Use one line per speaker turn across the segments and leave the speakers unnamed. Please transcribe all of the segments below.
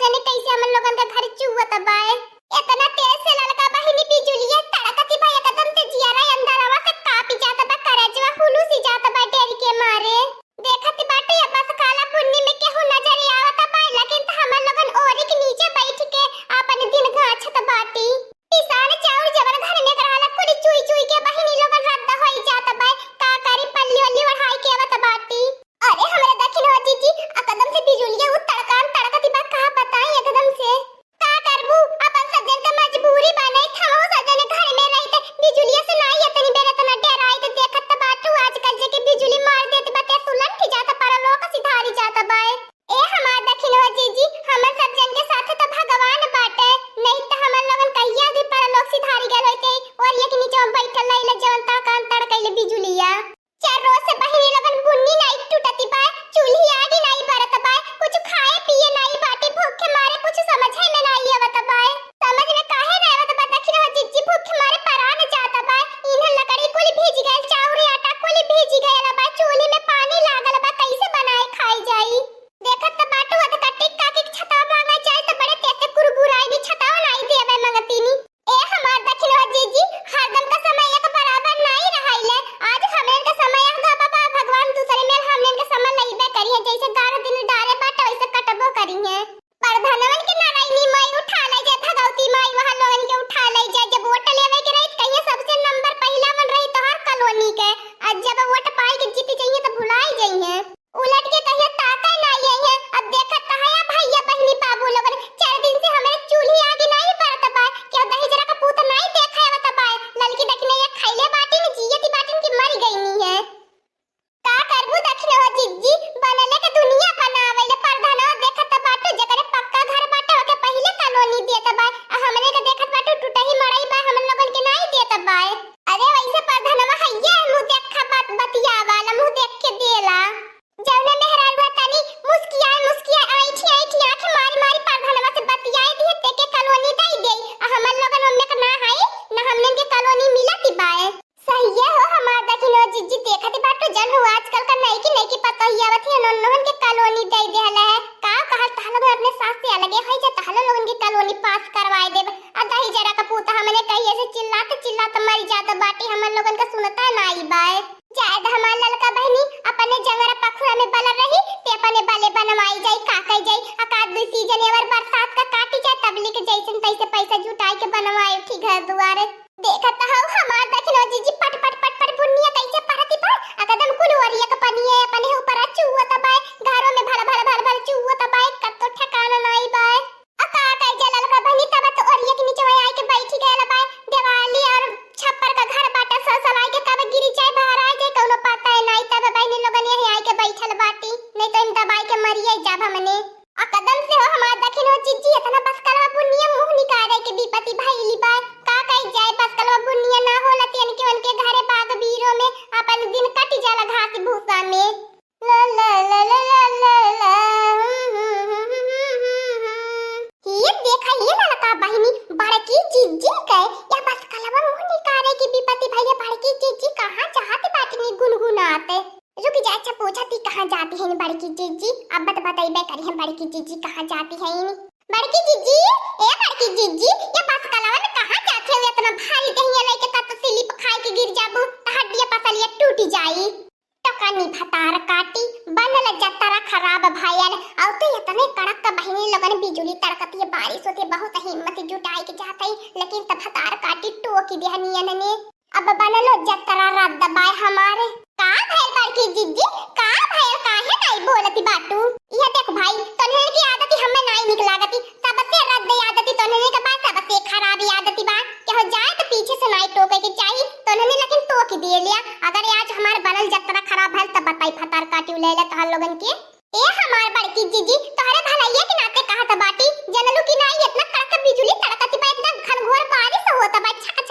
जाने कैसे हमन लोगन का घर चुवत बाए। इतना तेज से ललका बहिनी बिजुलिया तड़कती बा एकदम से जियारा अंदर आवा से कापी जात बा करजवा हुलूसी जात बा डर के मारे। देखत बाटे अब बस काला पुन्नी में केहू नजर आवत बा लेकिन त हमन लोगन ओरी के नीचे बैठ के अपन दिन गाछत बाटी। पिसान चाउर जबर घर में कराला कुली चुई चुई के बहिनी लोगन रद्दा होई जात बा का करी पल्ली वल्ली ओढ़ाई के आवत बाटी। अरे हमरे दखिन हो जीजी एकदम से बिजुलिया उ तड़कान तड़कती बा का बताई एकदम से का करबू अपन सजन का मजबूरी बने थमो सजन घर में रहते बिजुलिया से नहीं इतनी बेर इतना डराई तो देखत त बाटू आजकल जे के बिजुली मार देत बाटे सुलन की जाता पर लोग सिधारी जाता बाए। ए हमार दखिन हो जीजी हमन सब जन के साथ त भगवान बाटे नहीं त हमन लोगन कहिया दी पर लोग सिधारी गेल होते और एक नीचे बैठल रहिले जवन तड़कान तड़कैले बिजुलिया। चार रोज से बहिनी लोगन बुन्नी नहीं टूटती बा चूल्ही आगी नहीं बरत बा कुछ खाए पिए नहीं बाटे भूखे मारे कुछ समझे में नहीं आवत बा समझ में काहे नहीं आवत बा दखिन हो जीजी भूखे मारे परान जाता बा इन्ह लकड़ी कुल भीज गइल चाउर आटा कुल भीज गइल बा चूल्ही में पानी लागल बा कैसे बनाए खाई जाई। देखत त बाटू हद कट्टी काकी छता मांगा जाए त बड़े तेते कुरकुराई दी छताओ नहीं देवे मंगतीनी। ए हमार दखिन हो जीजी हरदम का समय एक बराबर नहीं रहाइले आज हमन का समय गा बाबा भगवान दूसरे में हमन के समय लईबे करिए जैसे गार दिन डारे बाट वैसे कटबो करिए। प्रधानमन के नारायणी माई उठा ले जाए भगवती माई वहां लोगन के उठा ले जाए जब वोट लेवे के रही कहिए सबसे नंबर पहला मन रही तो हर कॉलोनी के आज जब वोट पाई के जीत जाइए तो भुलाई जाइए उलट के कहिए ताका नहीं है। अब देखत है भैया बहनी बाबू लोगन 4 दिन से हमें चूल्ही आगे नहीं बरत बा क्या दही जरा का पूत नहीं देखा है बता ललकी दखने ये खैले बाटी में जियती बाटी की मर गई नहीं है का करबू दखने हो जीजी बनले के दुनिया बनावेले प्रधानवा देखत बाटू जकरे पक्का घर बाटे ओके पहले कॉलोनी देत बा हमने के देखत बाटू टूटही मड़ई बा हमन लोगन के नहीं देत बा। अरे वैसे प्रधानवा हैया मुंह देखा बात बतिया वाला मुंह देख के देला जौना मेहरान बतानी मुस्किया आईठी आंखें मारी मारी प्रधानवा से बतियाए दिए तेके कॉलोनी दई देई हमन लोगन ओमे के ना हाई ना हमने के कॉलोनी मिलती बाए। सही है हो हमार दखिन हो जीजी देखत बाटू जन हो आजकल का नहीं की पता ही आवत है नोन के कॉलोनी दई देहला है का कहा तालो घर अपने सास से अलग है जे तालो लोगन की कॉलोनी पास करवाए देब आ दही जरा का पूता हमने कहिए से चिल्लात मर जात बाटी हमन लोगन का सुनता नहीं बाए। जायद हमार ललका बहनी अपने जंगरा पखुरा में बलर रही ते अपने बाले बनवाई जाई काकई जाई अकाद दुई सीजन एवर बरसात का काटी जाए तबली के जैसन तैसे पैसा जुटाई के बनवाई उठी घर दुआरे देखत हौ हमार दखिन जीजी पट बुनिया कैसे परती बा एकदम कुलवरिया का पनिया अपने ऊपर चुवत बा घरों में भड़ चुवत बा कत्तो ठिकाना नहीं बा अका कई जलल का बहनी तब तो ओरिया के नीचे आई के बैठी गएल बा दिवाली और छप्पर का घर बाटा सलाई के कब गिरी जाए बाहर आ जाए कोनो पता है नहीं तब बहनी लोगन यही आई के बैठल बाटी नहीं तो इन दबाई के मरिए जाब हमने आ कदम से हो हमार दखिन हो जीजी इतना बस कलवा बुनिया मुंह निकाले के विपत्ति भइली बा का कई जाए बस कलवा बुनिया ना होला तेन के उनके घरे बाग बीरो में अपन दिन कट जाला घास भूसा में ला ला ला ला ला ला ये देखा ये लड़का बहिनी बड़की जीजी के या बस कलवा मुंह निकाले की विपत्ति भैया बड़की जीजी कहां चाहते बाटनी गुनगुनाते रुक जा अच्छा पूछा थी कहां जाती है बड़की जीजी अब बताइए करी हम बड़की जीजी कहां जाती है बड़की जीजी ए बड़की जीजी ये बस कलवा में कहां जाते हो इतना भारी दहिया लेके तत स्लिप खाए के गिर जाबू हड्डियां पसलियां टूट जाई टकानी फतार काटी बनल जतरा खराब भाईन और तो इतने कड़क का बहिनी लगन बिजुली तड़कती है बारिश होती बहुत हिम्मत जुटाई के जाते लेकिन तब फतार काटी टोकी देहनियन ने अब बनलो जतरा रद्द बाय हमारे का भाई बड़की जीजी का भाई काहे नहीं बोलती बाटू ये देख भाई तन्हे की आदत हमें नहीं निक लागती सबसे रद्द आदत तन्हे के पास सबसे खराब आदत बा कि हो जाए तो पीछे से नहीं टोके के चाहिए तन्हे लेकिन टोक दे लिया अगर आज हमार बनल जतरा खराब है तब बताई फतार काटी ले ले तहल लोगन के ए हमार बड़की जीजी तोहरे भलाइया के नाते कहा था बाटी जनलू की नहीं इतना कड़क बिजली तड़कती बा एकदम घनघोर बारिश होता बा छक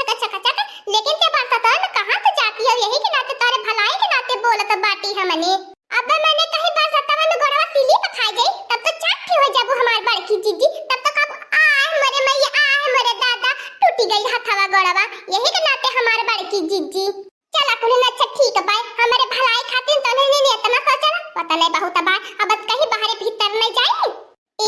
लेकिन ते बरसात में कहां से जाती है यही के नाते तोरे भलाई के नाते बोलत बाटी हमने अब मैंने कहीं बरसात में गोड़वा सिली पे खा गई तब तो चाटी हो जाबू हमार बड़की जीजी तब तो कब आए मरे मैया आए मरे दादा टूटी गई हथवा गोड़वा यही के नाते हमार बड़की जीजी चला कुल अच्छा ठीक बा हमारे भलाई खातिर तने ने इतना सोचला पता नहीं बहुत बा अब कहीं बाहर भीतर नहीं जाई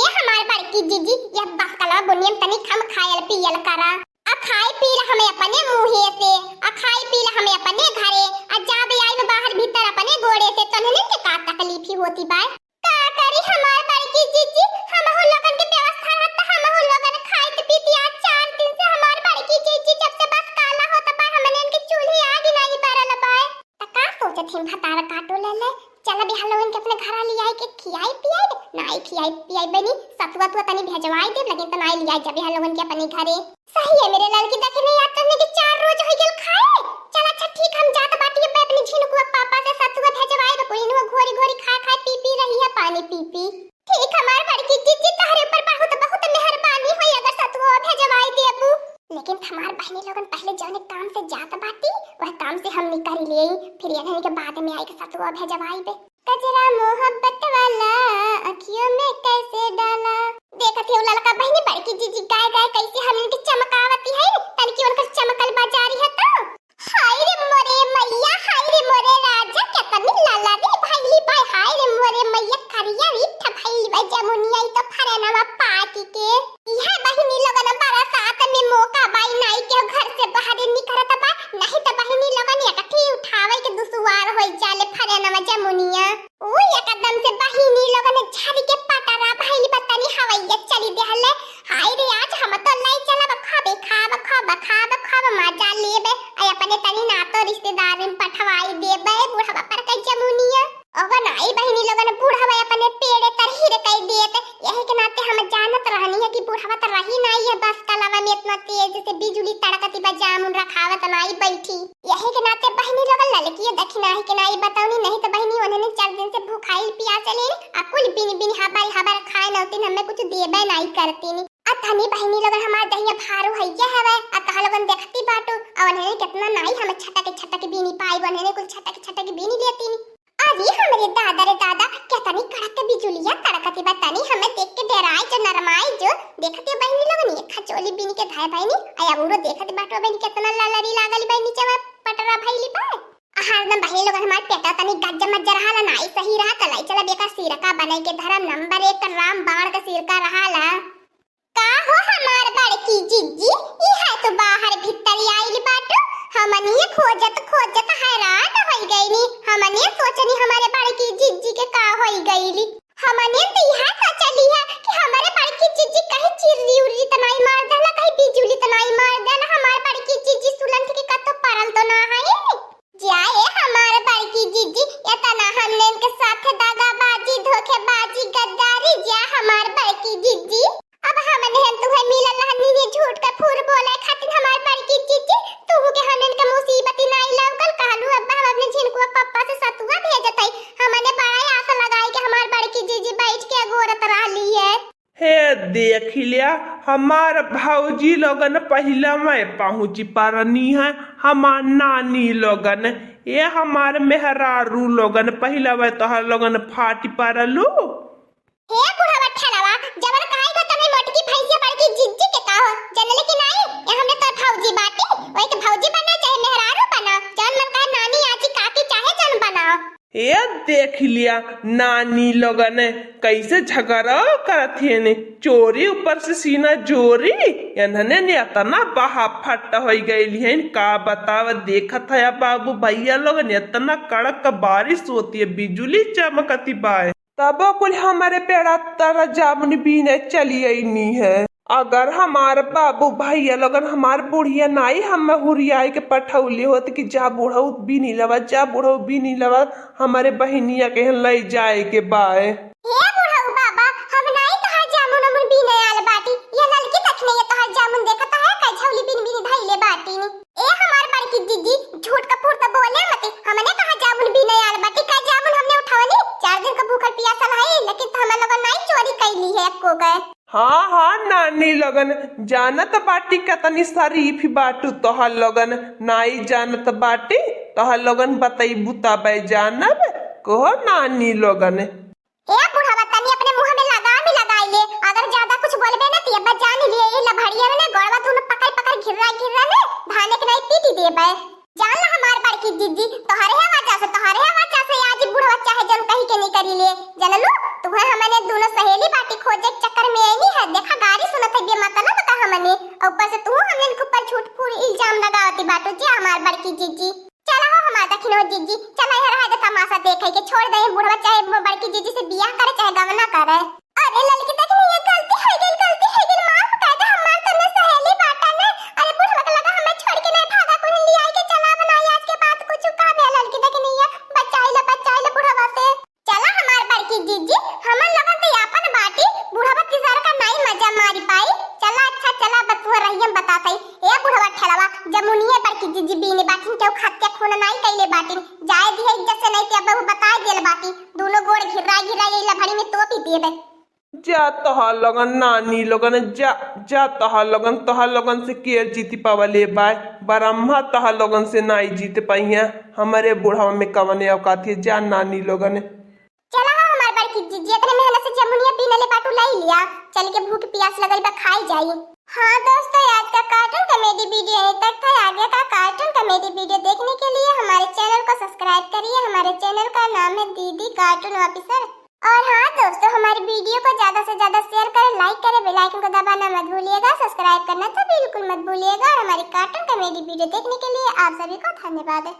ए हमार बड़की बड़की जीजी ये बसकला बुनियम तनी खम खायल पियल करा आ खाई पीला हमें अपने मुंहे से आ खाई पीला हमें अपने घरे आ जाबे आई में बाहर भीतर अपने गोड़े से तो नहीं के का तकलीफ ही होती बा का करी हमार बड़की जीजी हम हो लोगन के व्यवस्था रहता हम हो लोगन खाइत पीती आज 4 दिन से हमार बड़की जीजी जब से बस काला होता बा हमने इनके चूल्हे आग नहीं बरल बा त का सोचत हिम भतार काटो ले चल अभी हलवन के अपने घर ले आई के खियाई पियाई नाई खियाई पियाई बनी सतुआ तो तनी भेजवाई दे लेकिन त नाई लियाई जब हलवन के अपने घरे सही है मेरे लाल की देखे नहीं याद करने के 4 रोज हो गेल खाए चल अच्छा ठीक हम जात बाटी पे अपनी झिनुआ पापा से सतुआ भेजवाई दे कोई नु घोरी घोरी खा खा पी पी रही है पानी पी पी ठीक हमार बड़की जीजी तहरे ऊपर बहुत बहुत मेहरबानी होई अगर सतुआ भेजवाई देबू लेकिन हमार बहनी लोगन पहले जौने काम से जात बाटी वह काम से हम निकल ले फिर यही के बाद में आई के सतुआ भेजवाई बे कजरा मोहब्बत वाला अखियों में कैसे डाला देखत है ललका बहनी बड़की जीजी गाय गाय कैसे हमन के चमकावती है तनकी उनकर चमकल बाजारी है तो हाय रे मोरे मैया हाय रे मोरे राजा केतनी लाला दी भाईली भाई हाय रे मोरे मैया करिया इठ भाईली भाई जमुनिया तो फरेनवा पाटी के यह बहनी लोगन बड़ा साथ में मौका बाई नाई के घर से बाहर निकलत बा नहीं तो बहनी लोगन एकठी उठावे के दुसवार होई जाले फरेनवा जमुनिया ओ एकदम से बहनी लोगन झाड़ी के पटारा भाईली बतानी हवाई चली देहले हाय रे आज हम तो लाई चला खाबे खाब मजा लेबे आई अपने तनी ना तो रिश्तेदार में पठवाई देबे बूढ़ा पर के जमुनिया अगर नाई बहनी लोगन बूढ़ा अपने पेड़े तरही रे कई देत यही के नाते हम जानत रहनी है कि बूढ़ा तो रही नहीं है बस कलावा में इतना तेज से बिजली तड़कती बा जामुन रखावत नाई बैठी यही के नाते बहनी लोगन ललकी देखी नाही के नाई बताऊनी नहीं तो बहनी उन्होंने 4 दिन से भूखाई प्यास ले अकुल बिन हबर खाए नौतीन हमें कुछ देबे नहीं करती नी अतनी बहनी लोगन हमार दहिया भारू हइया हवे आ कहा लोगन देखती बाटू और उन्हें कितना नाई हम छटा के बीनी पाई बने कुल छटा के बीनी लेती नी अरे हमारे दादा रे दादा कितनी कड़क बिजुलिया तड़कती बतानी हमें देख के डराई जो नरमाई जो देखते बहनी लोगन ये खचोली बीनी के धाय बहनी आया बुरो देखते बाटो बहनी कितना ललरी लागली बहनी जब पटरा भइली पाए हरदम बहनी लोगन हमार पेटा तनी गज्जा मज्जा रहाला नाई सही रहा तलाई चला बेका सिरका बनाई के धरम नंबर 1 राम बाण का सिरका रहाला का हो हमार बड़की जीजी ई है तो बाहर भीतर आइल बाटो हमनी खोजत हैरान होई गईनी हमनी सोचनी हमारे बड़की जीजी के का होई गईली हमनी तो यह सोचली है कि हमारे बड़की जीजी कहीं चिररी उरी तनाई मार देला कहीं बिजुली तनाई मार देला हमार बड़की जीजी सुलंठ के कतो परल तो ना है जाए हमारे बड़की जीजी इतना हमने इनके साथ दागाबाजी धोखेबाजी गद्दारी जा हमार बड़की जीजी अब हमने हम तुम्हें मिलल रहनी ने झूठ का फूर बोले खातिर हमार बड़की जीजी तू के हमने के मुसीबत नहीं लगल कहलू अब हम अपने झिनकुआ पप्पा से सतुआ भेजत हई हमने बड़ा आशा लगाई कि हमार बड़की जीजी बैठ के गोरत रहली है
हे देख लिया हमार भौजी लोगन पहला मैं पहुंची पारनी है हमार नानी लोगन ये हमार मेहरारू लोगन पहला मैं तोहर लोगन फाटी पारलू
हे बुढ़ा बठलवा जबर काई को तने मोटकी भैंसिया बड़की जिज्जी के का हो जनले कि नहीं ये हमने तो भौजी बाटी ओए तो भौजी बना चाहे मेहरारू बना जन मन का नानी आजी काकी चाहे जन बनाओ
ये देख लिया नानी लोगन कैसे झगड़ा करत है ने चोरी ऊपर से सीना जोरी इन्हने ने इतना बहा फट हो गई है का बताव देखत है बाबू भैया लोगन इतना कड़क बारिश होती है बिजली चमकती बाय तब कुल हमारे पेड़ा तरह जामुन बीने चली नहीं है अगर हमार बाबू भैया लोगन हमार बुढ़िया नाई हम हुरियाई के पठौली होत कि जा बुढ़ऊ भी नहीं लवा जा बुढ़ऊ भी नहीं लवा हमारे बहनिया के ले जाए के बाय
हे बुढ़ऊ बाबा हम नाई तोहार जामुन मन बीने आल बाटी ये ललकी तकने ये तोहार जामुन देखत है का झौली बीन बीन धइले बाटी नी ए हमार बड़की दीदी झूठ का फूट बोले मत हमने कहा जामुन बीने आल बाटी का जामुन हमने उठावनी 4 दिन का भूखल प्यासल है लेकिन हम लोगन नाई चोरी कैली है को गए
हाँ नानी लोगन जानत बाटी कतनी शरीफ बाटू तोहर लोगन नाई जानत बाटी तोहर लोगन बताइबू तब जानब कहो नानी लोगन
ए बुढ़ा बतानी अपने मुंह में लगाई ले अगर ज्यादा कुछ बोलबे ना तो अब जान लिए ये लभड़िया में गोड़वा तूने पकड़ घिररा ने धाने के नहीं पीटी देबे जान ला हमार बड़की दीदी तोहरे वजह से आज बुढ़वा चाहे जन कहीं के नहीं करी ले जनलू तुम्हें हमने दोनों सहेली बाटी खोजे चक्कर में नहीं है, देखा गाड़ी सुनत है बे मतलब का हमने, और ऊपर से तू हमने के ऊपर झूठ फूट इल्जाम लगावती बाटो जे हमार बड़की जीजी। चला हो हमार दखिनो जीजी, चला यहाँ रहा तमाशा देखे के छोड़ दे बुढ़वा चाहे बड़की जीजी से बियाह करे चाहे गवना करे। अरे लड़की दखिनी ये गलती है गई माफ कर दे, हमार तने सहेली बाटा ने। अरे बुढ़वा के लगा हमें छोड़ के नहीं भागा, कोई ले आई के चला बनाई आज के बाद कुछ का बे लड़की दखिनी ये बचाई ले बुढ़वा से। चला हमार बड़की जीजी, हमन लोगन तो यापन बाटी बुढ़वा तिजार का नहीं मजा मारी पाई। चला अच्छा चला बतुआ रहियम बतातई ए बुढ़वा ठेलवा जमुनिए बड़की जीजी बीने बाटिन के खाते खून नहीं कइले बाटिन जाए दिए इज्जत से नहीं ते अब बता देल बाटी दोनों गोड़ घिरा ये लफड़ी में तो पी दिए बे।
जा तोहार लगन नानी लगन जा तोहार लगन से केयर जीती पावले बाय ब्रह्मा तोहार लगन से नहीं जीते पाइया। हमारे बुढ़ावा में कवने औकात है, जा नानी लगन।
चला हमार बड़की जीजी इतने मेहनत से जमुनिया पीने ले बाटू लाई लिया, चल के भूख प्यास लगल बा खाई जाई। हाँ दोस्तों, आज का कार्टून कॉमेडी वीडियो यहीं तक था। आगे का कार्टून कॉमेडी वीडियो देखने के लिए हमारे चैनल को सब्सक्राइब करिए। हमारे चैनल का नाम है दीदी कार्टून ऑफिसर। और हाँ दोस्तों, हमारी वीडियो को ज्यादा से ज्यादा शेयर करें, लाइक करें, बेल आइकन को दबाना मत भूलिएगा, सब्सक्राइब करना तो बिल्कुल मत भूलिएगा। और हमारी कार्टून कॉमेडी वीडियो देखने के लिए आप सभी को धन्यवाद।